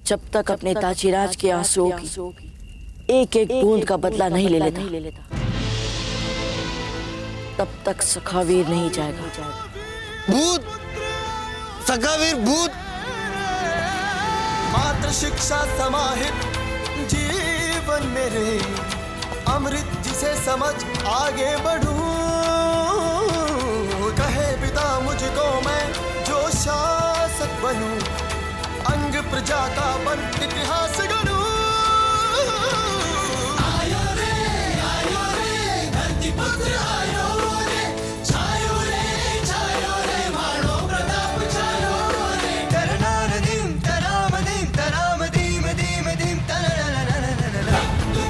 जब तक अपने ताजीराज के आंसुओं की एक एक बूंद का बदला नहीं ले लेता तब तक सखावीर नहीं जाएगा। भूत, सखावीर भूत। मात्र शिक्षा समाहित जीवन मेरे, अमृत जिसे समझ आगे बढ़ूं। कहे पिता मुझको मैं जो शासक बनूं, अंग प्रजा का बन इतिहास गढ़ूं। आयो रे धरती पुत्र आयो रे, छायो रे मानो प्रताप छायो रे। तरनार दीम तराम दीम दीम दीम तरनननननन। तू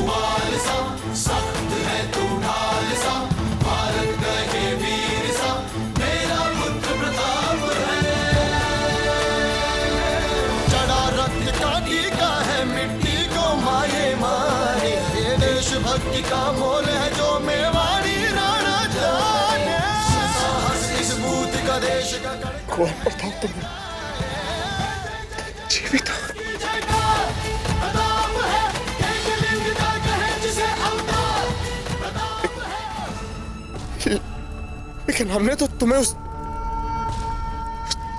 उबाल सा, सख्त है तू ढाल सा, भारत कहे वीर सा, मेरा पुत्र प्रताप है। चढ़ा रक्त का टीका है मिट्टी को माये मारे, ये देशभक्ति का मोल है जो मेवाड़ी राणा जाने। साहस इस भूत का देश का कुंवर प्रताप तुम जीवित हो। लेकिन हमने तो तुम्हें उस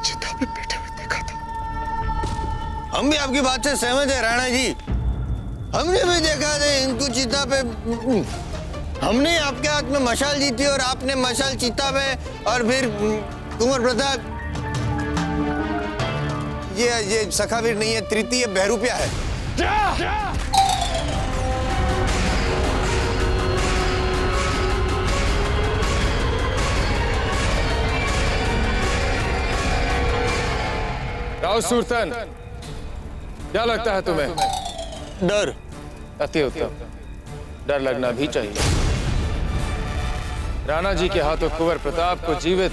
चिता पे बैठे हुए देखा था। हम भी आपकी बात से सहमत है राणा जी, हमने भी देखा था इनको चिता पे। हमने आपके हाथ में मशाल दी थी और आपने मशाल चिता पे, और फिर कुंवर प्रताप ये सखावीर नहीं है, तृतीय बहरूपिया है। राव सुरतन, क्या लगता है तुम्हें? डर। अति उत्तम, डर लगना भी चाहिए। राणा जी के हाथों कुंवर प्रताप को जीवित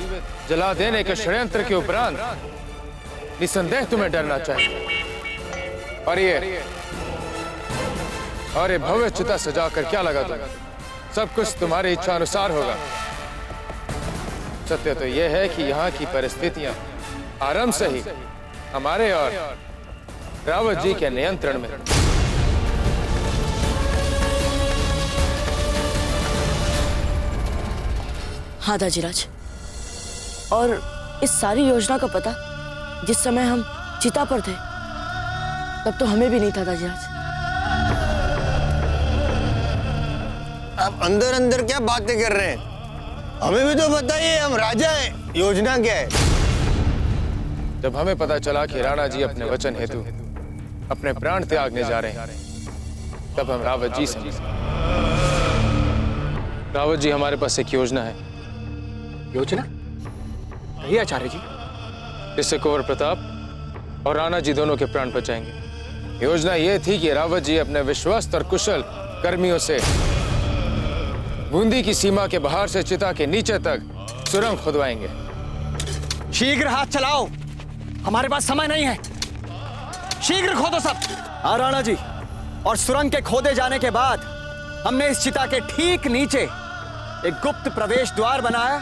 जला देने के षड्यंत्र के उपरांत निसंदेह तुम्हें डरना चाहिए। और ये भव्य चिता सजाकर क्या लगा तुम्हें? सब कुछ तुम्हारी इच्छा अनुसार होगा। सत्य तो यह है कि यहाँ की परिस्थितियां आरंभ से ही हमारे और रावत जी के नियंत्रण में। हाँ दाजीराज, और इस सारी योजना का पता जिस समय हम चिता पर थे तब तो हमें भी नहीं था दाजीराज। आप अंदर अंदर क्या बातें कर रहे हैं? हमें भी तो बताइए, हम राजा हैं। योजना क्या है? जब हमें पता चला कि राणा जी अपने वचन हेतु अपने प्राण त्यागने जा रहे हैं, तब हम रावत जी से मिले। रावत जी, हमारे पास एक योजना है। योजना? कहिए आचार्य जी। इससे कुंवर प्रताप और राणा जी दोनों के प्राण बचाएंगे। योजना यह थी कि रावत जी अपने विश्वस्त और कुशल कर्मियों से बूंदी की सीमा के बाहर से चिता के नीचे तक सुरंग खुदवाएंगे। शीघ्र हाथ चलाओ, हमारे पास समय नहीं है। शीघ्र खोदो सब। हाँ राणा जी, और सुरंग के खोदे जाने के बाद हमने इस चिता के ठीक नीचे एक गुप्त प्रवेश द्वार बनाया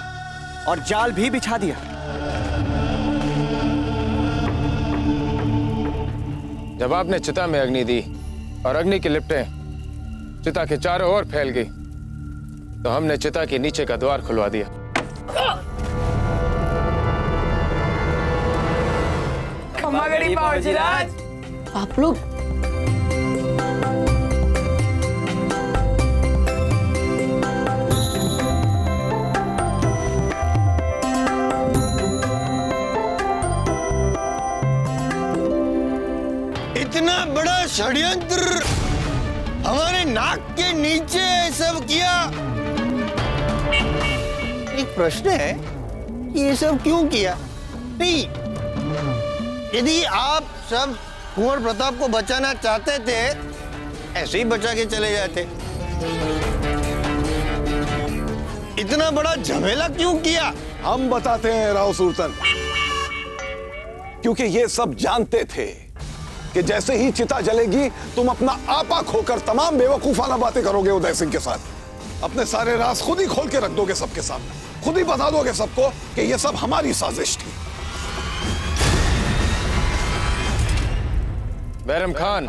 और जाल भी बिछा दिया। जब आपने चिता में अग्नि दी और अग्नि की लिपटें चिता के चारों ओर फैल गई, तो हमने चिता के नीचे का द्वार खुलवा दिया। आप लोग इतना बड़ा षड्यंत्र हमारे नाक के नीचे सब किया। एक प्रश्न है कि ये सब क्यों किया? नहीं, यदि आप सब कुंवर प्रताप को बचाना चाहते थे, ऐसे ही बचा के चले जाते। इतना बड़ा झमेला क्यों किया? हम बताते हैं राव सुरतन, क्योंकि ये सब जानते थे कि जैसे ही चिता जलेगी तुम अपना आपा खोकर तमाम बेवकूफाना बातें करोगे उदय सिंह के साथ। अपने सारे राज खुद ही खोल के रख दोगे सबके सामने, खुद ही बता दोगे सबको कि ये सब हमारी साजिश थी। बैरम खान,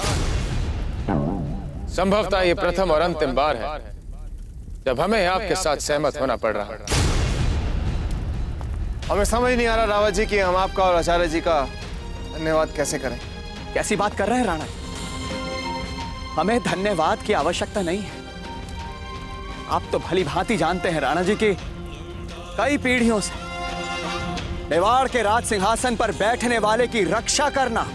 संभवतः ये प्रथम और अंतिम बार है जब हमें आपके साथ सहमत होना पड़ रहा है। हमें समझ नहीं आ रहा रावत जी कि हम आपका और आचार्य जी का धन्यवाद कैसे करें। कैसी बात कर रहे हैं राणा जी? हमें धन्यवाद की आवश्यकता नहीं है। आप तो भली भांति जानते हैं राणा जी की कई पीढ़ियों से मेवाड़ के राज सिंहासन पर बैठने वाले की रक्षा करना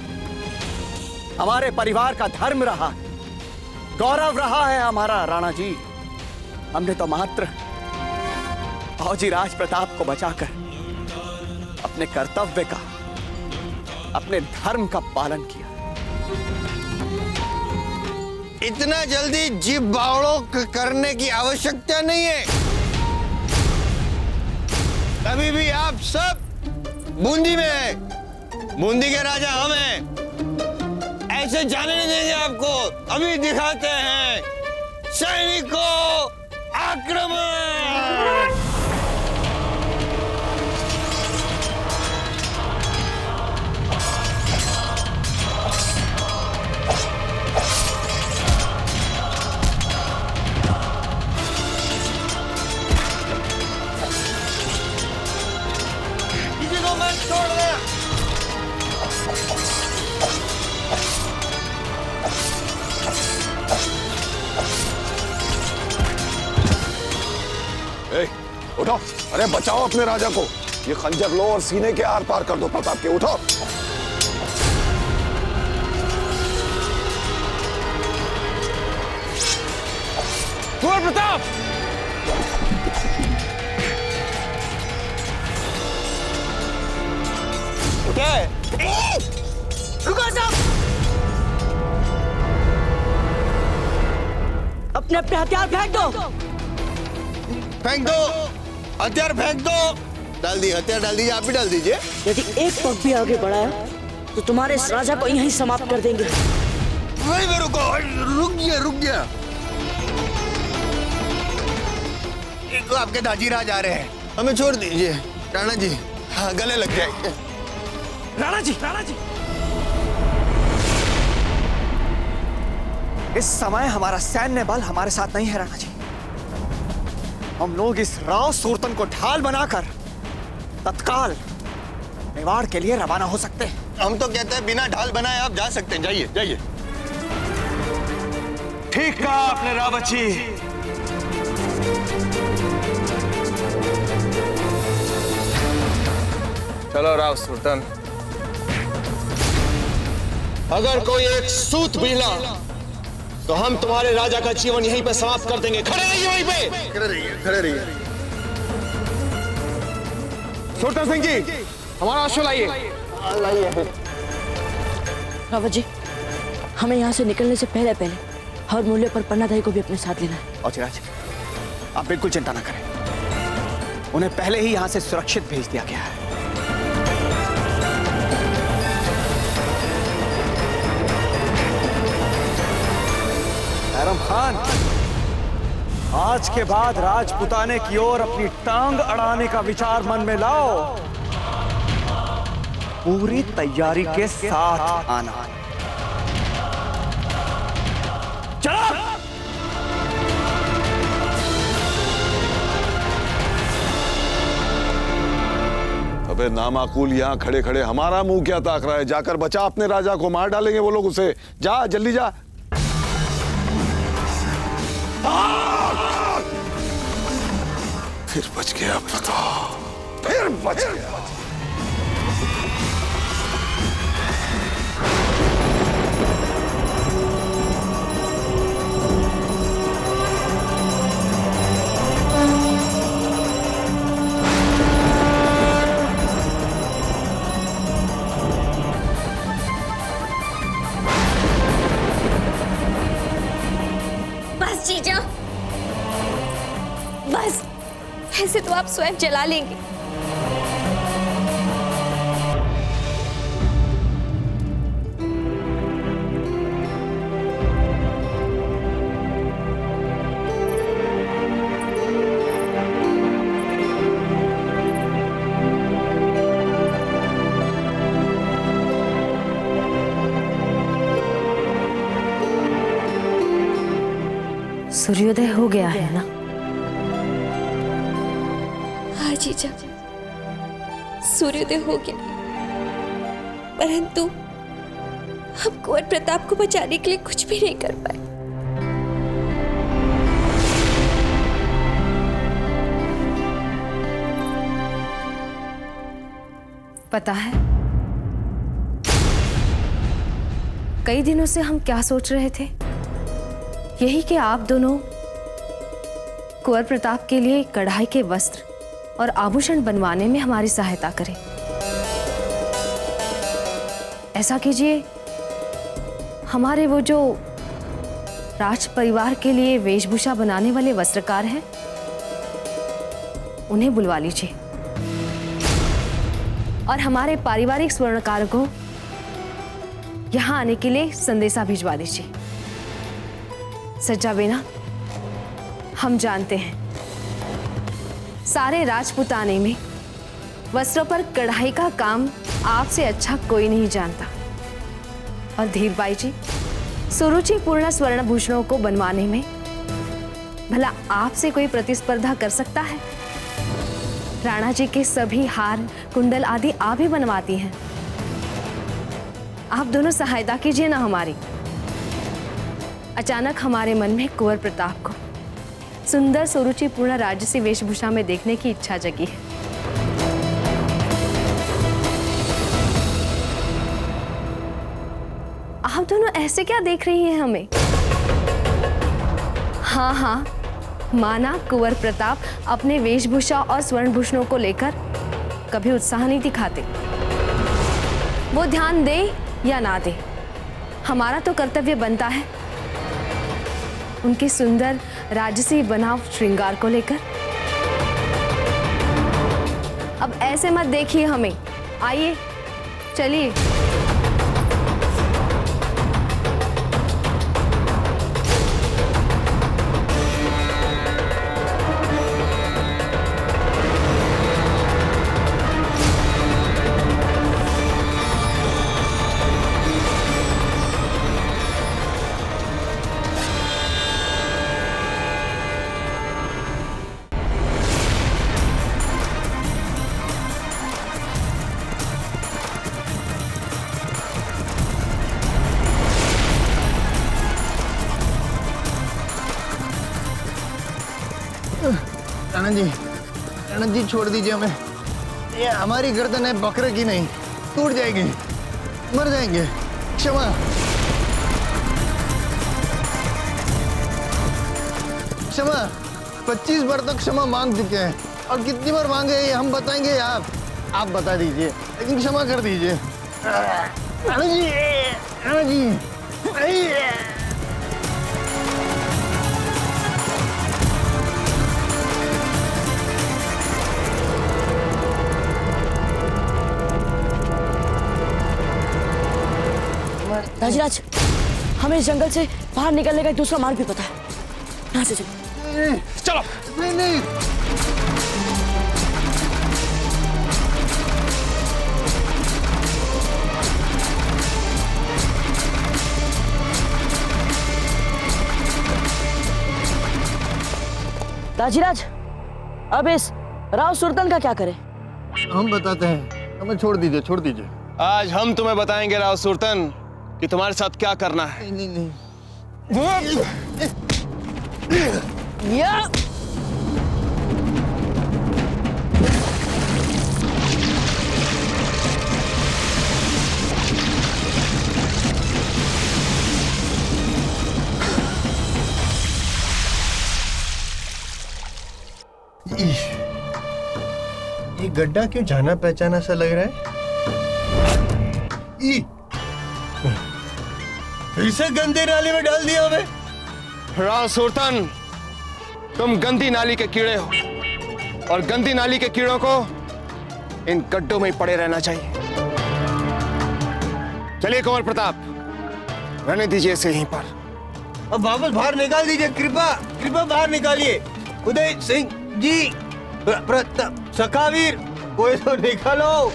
हमारे परिवार का धर्म रहा, गौरव रहा है हमारा राणा जी। हमने तो मात्र फौजी राज प्रताप को बचाकर अपने कर्तव्य का, अपने धर्म का पालन किया। इतना जल्दी जीभ बावड़ों करने की आवश्यकता नहीं है। अभी भी आप सब बूंदी में हैं। बूंदी के राजा हम हैं। ऐसे जाने नहीं देंगे आपको। अभी दिखाते हैं सैनिकों आक्रमण। किसी को मत छोड़ना। ए, उठो। अरे बचाओ अपने राजा को। ये खंजर लो और सीने के आर पार कर दो प्रताप के। उठो। कुंवर प्रताप! क्या है? रुको सब! अपने अपने हथियार फेंक दो। फेंक दो, हथियार फेंक दो। डाल दिए हथियार, डाल दीजिए। आप भी डाल दीजिए। यदि एक पग भी आगे बढ़ाया तो तुम्हारे इस राजा को यहीं समाप्त कर देंगे। वहीं पे रुको। रुक गया, रुक गया। एक आपके दाजी राज आ रहे हैं। हमें छोड़ दीजिए राणा जी। हाँ, गले लग जाएंगे। राणा जी, इस समय हमारा सैन्य बल हमारे साथ नहीं है राणा जी। हम लोग इस राव सूरतन को ढाल बनाकर तत्काल मेवाड़ के लिए रवाना हो सकते हैं। हम तो कहते हैं बिना ढाल बनाए आप जा सकते हैं। जाइए, जाइए। ठीक कहा आपने रावत जी। चलो राव सुल्तान, अगर कोई एक सूत बीला तो हम तुम्हारे राजा का जीवन यहीं पे समाप्त कर देंगे। खड़े रहिए वहीं पे। खड़े रहिए, खड़े रहिए। सुल्तान सिंह जी, हमारा अश्व लाइए। रावत जी, हमें यहाँ से निकलने से पहले हर मूल्य पर पन्नाधारी को भी अपने साथ लेना है। औचिराज, आप बिल्कुल चिंता न करें। उन्हें पहले ही यहाँ से सुरक्षित भेज दिया गया है। बैरम खान, आज के बाद राजपुताने की ओर अपनी टांग अड़ाने का विचार मन में लाओ। पूरी तैयारी के साथ आना। चलो। अबे नामाकूल, यहाँ खड़े खड़े हमारा मुंह क्या ताक रहा है? जाकर बचा अपने राजा को। मार डालेंगे वो लोग उसे। जा, जल्दी जा। फिर बच गया प्रताप, फिर बच गया। बस जीजा, बस। ऐसे तो आप स्वयं जला लेंगे। सूर्योदय हो गया है ना? हाँ जीजा, सूर्योदय हो गया, परंतु हम कुंवर प्रताप को बचाने के लिए कुछ भी नहीं कर पाए। पता है, कई दिनों से हम क्या सोच रहे थे? यही कि आप दोनों कुंवर प्रताप के लिए कढ़ाई के वस्त्र और आभूषण बनवाने में हमारी सहायता करें। ऐसा कीजिए, हमारे वो जो राज परिवार के लिए वेशभूषा बनाने वाले वस्त्रकार हैं, उन्हें बुलवा लीजिए और हमारे पारिवारिक स्वर्णकार को यहां आने के लिए संदेशा भिजवा दीजिए। सज्जा बेना, हम जानते हैं सारे राजपुताने में वस्त्रों पर कढ़ाई का काम आपसे अच्छा कोई नहीं जानता। और धीर बाई जी, सुरुचिपूर्ण स्वर्ण भूषणों को बनवाने में भला आपसे कोई प्रतिस्पर्धा कर सकता है? राणा जी के सभी हार कुंडल आदि आप ही बनवाती हैं। आप दोनों सहायता कीजिए ना हमारी। अचानक हमारे मन में कुंवर प्रताप को सुंदर सुरुचिपूर्ण राजसी वेशभूषा में देखने की इच्छा जगी है। आप दोनों ऐसे क्या देख रही हैं हमें? हाँ हाँ, माना कुंवर प्रताप अपने वेशभूषा और स्वर्णभूषणों को लेकर कभी उत्साह नहीं दिखाते। वो ध्यान दे या ना दे, हमारा तो कर्तव्य बनता है उनके सुंदर राजसी बनाव श्रृंगार को लेकर। अब ऐसे मत देखिए हमें, आइए चलिए। आनंद जी छोड़ दीजिए हमें। ये हमारी गर्दन है बकरे की नहीं, टूट जाएगी, मर जाएंगे। क्षमा। क्षमा 25 बार तक क्षमा मांग चुके हैं और कितनी बार मांगे ये हम बताएंगे, आप बता दीजिए, लेकिन क्षमा कर दीजिए। आनंद जी, आनंद जी, राजराज, हमें इस जंगल से बाहर निकलने का एक दूसरा मार्ग भी पता है। यहाँ से चलो। चलो। नहीं। राजराज, अब इस राव सुल्तान का क्या करें? हम बताते हैं, हमें छोड़ दीजिए। आज हम तुम्हें बताएंगे राव सुल्तान कि तुम्हारे साथ क्या करना है। नहीं। या ये गड्ढा क्यों जाना पहचाना सा लग रहा है? फिर से गंदे नाले में डाल दिया हमें। राव सुल्तान, तुम गंदी नाली के कीड़े हो और गंदी नाली के कीड़ों को इन गड्ढों में ही पड़े रहना चाहिए। चलिए कुंवर प्रताप, रहने दीजिए इसे यहीं पर। अब वापस बाहर निकाल दीजिए, कृपा बाहर निकालिए। उदय सिंह जी, प्रताप, सखावीर, कोई तो निकालो।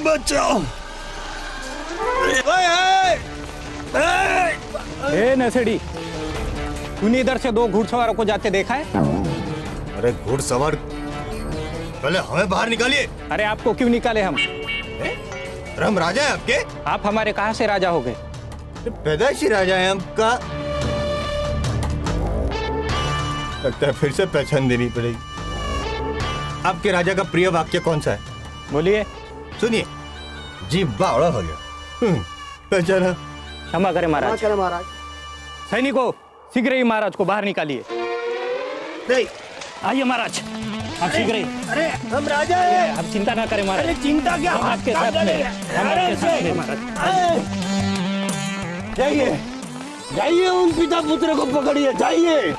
बचाओ। ए नसेड़ी, तूने इधर से 2 घुड़सवारों को जाते देखा है? अरे घुड़सवार, पहले हमें बाहर निकालिए। अरे आपको क्यों निकाले हम? अरे हम राजा हैं आपके? आप हमारे कहाँ से राजा हो गए? पैदाइशी राजा हैं आपका। लगता है फिर से पहचान देनी पड़ेगी। आपके राजा का प्रिय वाक्य कौन सा है? बोलिए। सुनिए, जी बावड़ा हो गया। पहचाना? क्षमा करें महाराज। सैनिकों, शीघ्र ही महाराज को बाहर निकालिए। नहीं, आइए महाराज, आप शीघ्र ही। अरे हम राजा हैं। आप चिंता ना करें महाराज। अरे चिंता क्या? हम आपके साथ हैं। हम आपके साथ हैं महाराज। जाइए, जाइए, उन पिता पुत्र को पकड़िए, जाइए।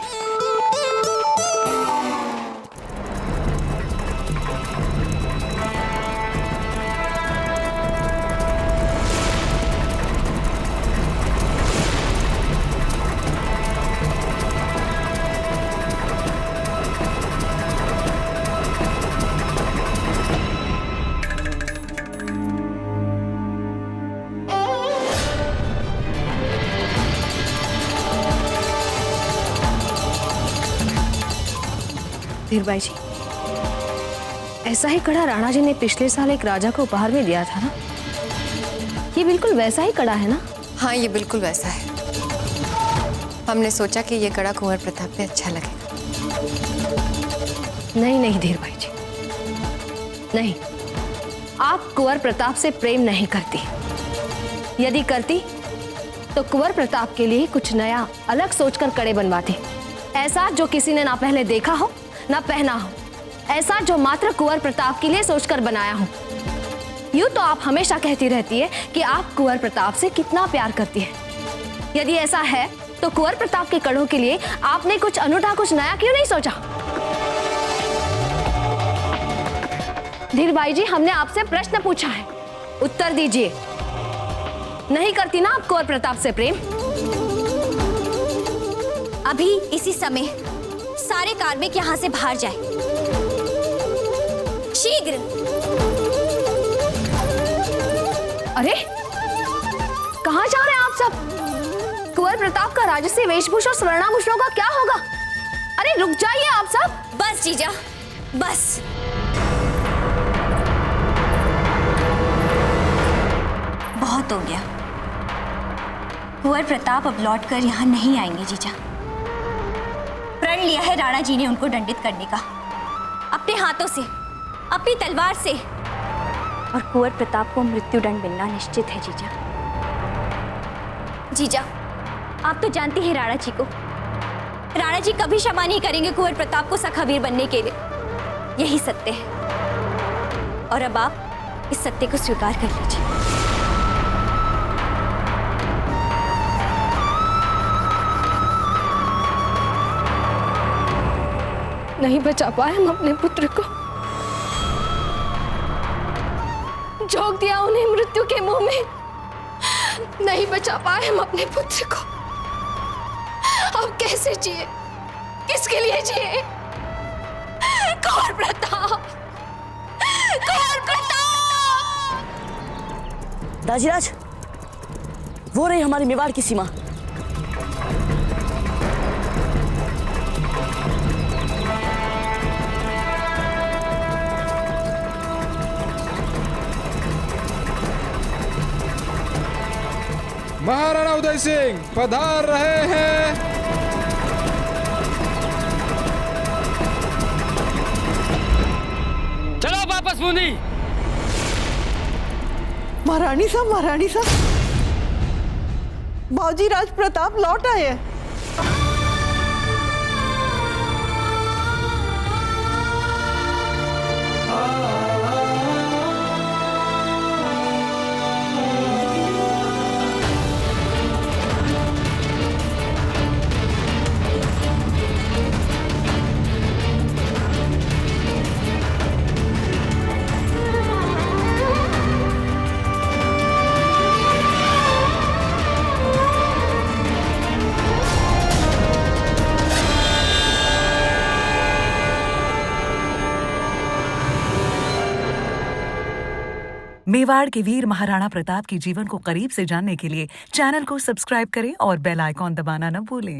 धीरबाई जी, ऐसा ही कड़ा राणा जी ने पिछले साल एक राजा को उपहार में दिया था ना? ये बिल्कुल वैसा ही कड़ा है ना? हाँ, ये बिल्कुल वैसा है। हमने सोचा कि ये कड़ा कुंवर प्रताप पे अच्छा लगेगा। नहीं नहीं धीरबाई जी, नहीं, आप कुंवर प्रताप से प्रेम नहीं करती। यदि करती तो कुंवर प्रताप के लिए कुछ नया अलग सोचकर कड़े बनवाती। ऐसा जो किसी ने ना पहले देखा हो ना पहना हो, ऐसा जो मात्र कुंवर प्रताप के लिए सोचकर बनाया हो। यूं तो आप हमेशा कहती रहती है कि आप कुंवर प्रताप से कितना प्यार करती है। यदि ऐसा है तो कुंवर प्रताप के कड़ों के लिए आपने कुछ अनूठा, कुछ नया क्यों नहीं सोचा? धीरबाई जी, हमने आपसे प्रश्न पूछा है, उत्तर दीजिए। नहीं करती ना आप कुंवर प्रताप से प्रेम? अभी इसी समय सारे कार्मिक यहाँ से बाहर जाए, शीघ्र। अरे कहाँ जा रहे हैं आप सब? कुंवर प्रताप का राजसी वेशभूषा और स्वर्णाभूषणों का क्या होगा? अरे रुक जाइए आप सब। बस जीजा, बस। बहुत हो गया। कुंवर प्रताप अब लौटकर यहाँ नहीं आएंगे जीजा। प्रण लिया है राणा जी ने उनको दंडित करने का, अपने हाथों से, अपनी तलवार से। और कुंवर प्रताप को मृत्युदंड मिलना निश्चित है जीजा। जीजा, आप तो जानती हैं राणा जी को। राणा जी कभी क्षमा नहीं करेंगे कुंवर प्रताप को सखावीर बनने के लिए। यही सत्य है और अब आप इस सत्य को स्वीकार कर लीजिए। नहीं बचा पाए हम अपने पुत्र को, झोंक दिया उन्हें मृत्यु के मुंह में। नहीं बचा पाए हम अपने पुत्र को। अब कैसे जिए, किसके लिए जिए? कुंवर प्रताप, कुंवर प्रताप! दाजीराज, वो रही हमारी मेवाड़ की सीमा। महाराणा उदय सिंह पधार रहे हैं। चलो वापस बूंदी। महारानी साहब, बाजी राज प्रताप लौट आए हैं। मेवाड़ के वीर महाराणा प्रताप के जीवन को करीब से जानने के लिए चैनल को सब्सक्राइब करें और बेल आइकॉन दबाना न भूलें।